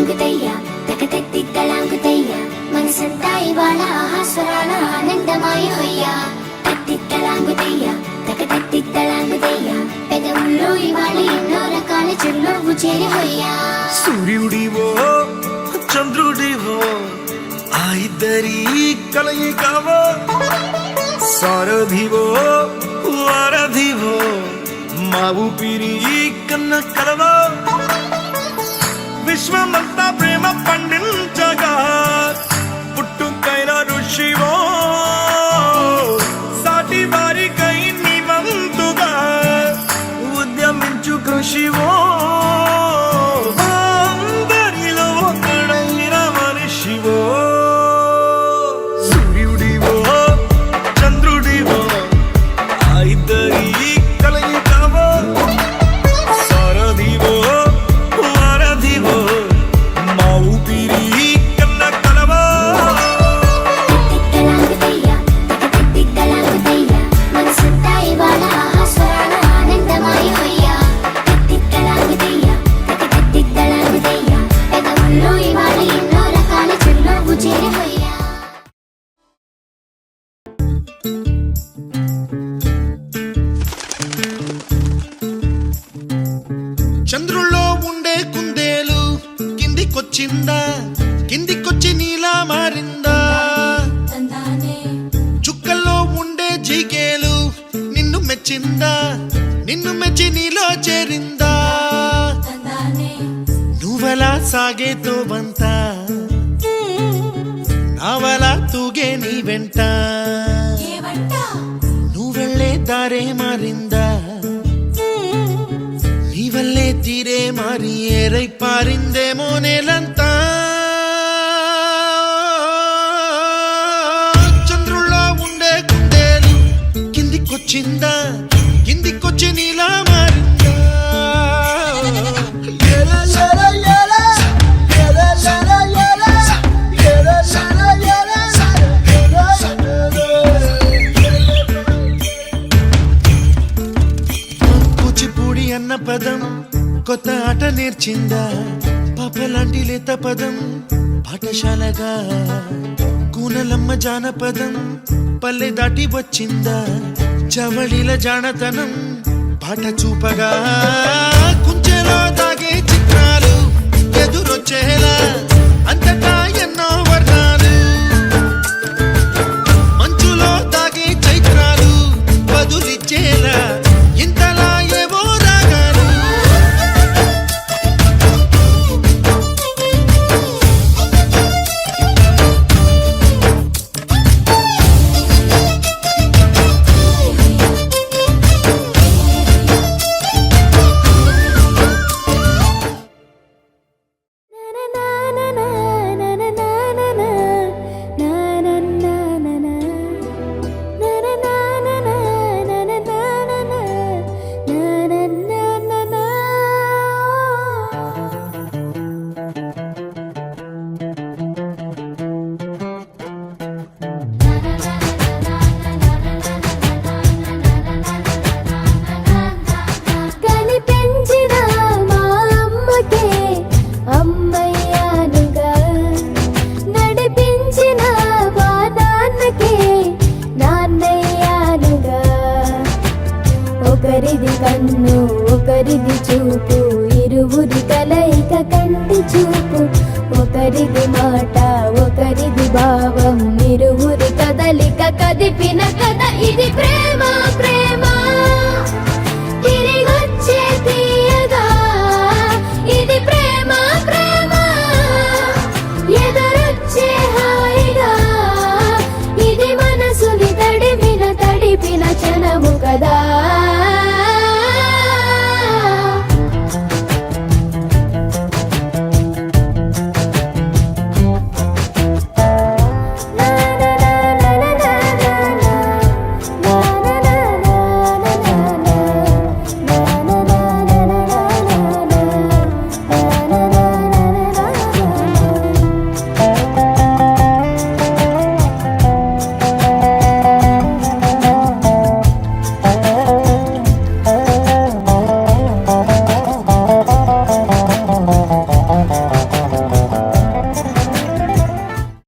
తిత్తలాంగుతయ్యా తకతెత్తిత్తలాంగుతయ్యా మనసంతా ఇవాళ ఆహాస్వరాల ఆనందమాయ హొయ్యా తిత్తలాంగుతయ్యా తకతెత్తిత్తలాంగుతయ్యా పెదవుల్లో ఇవాళ ఎన్నో రకాల చిరునవ్వు చేరి హొయ్యా సూర్యుడివో చంద్రుడివో ఆ ఇద్దరి కలయికవో సారథివో వారధివో మా ఊపిరి కన్న కలవో విశ్వమంతా ప్రేమ పండించగా పుట్టుకైన ఋషివో సాటి వారికై నివంతుగా ఉద్యమించు కృషివో అందరిలో ఒకడైన మనిషివో సూర్యుడివో చంద్రుడివో ఆ ఇద్దరి కలయికవో సారథివో వారధివో మా ఊపిరి కన్న కలవో తిత్తలాంగుతయ్యా తకతెత్తిత్తలాంగుతయ్యా మనసంతా ఇవాళ ఆహాస్వరాల ఆనందమాయ హొయ్యా తిత్తలాంగుతయ్యా తకతెత్తిత్తలాంగుతయ్యా పెదవుల్లో ఇవాళ ఎన్నో రకాల చిరునవ్వు చేరి హొయ్యా చంద్రుల్లో ఉండే కుందేలు కిందికొచ్చిందా కిందికొచ్చి నీలా మారిందా చుక్కల్లో ఉండే జిగేలు నిన్ను మెచ్చిందా నిన్ను మెచ్చి నీలో చేరిందా నువ్వలా సాగే తోవంత నావలా తూగే నీ వెంట నువ్వెళ్ళే దారే మారిందా నీవల్లే తీరే మారి ఏరై పారిందేమో నేలంతా చంద్రుల్లో ఉండే కుందేలు కిందికొచ్చిందా కిందికొచ్చి నీలా మారిందా కూచిపూడి అన్న పదం కొత్త ఆట నేర్చిందా పాపలాంటి లేత పదం పాఠశాలగా కూనలమ్మ జానపదం పల్లె దాటి వచ్చిందా చవళిల జానతనం పాట చూపగా కుంచెలో దాగే చిత్రాలు ఎదురొచ్చేలా అంతటా ఎన్నో వర్ణాలు మంచులో దాగే చైత్రాలు బదులిచ్చేలా ఇంతలా ఏవో రాగాలు కనిపించిన మా అమ్మకే అమ్మయ్యానుగా నడిపించిన మా నాన్నకే నాన్నయ్యానుగా ఒకరిది కన్ను ఒకరిది చూపు ఇరువురి కలయిక కంటి చూపు ఒకరిది మాట ఒకరిది భావం ఇరువురి కదలిక కదిపిన కథ ఇది ప్రేమ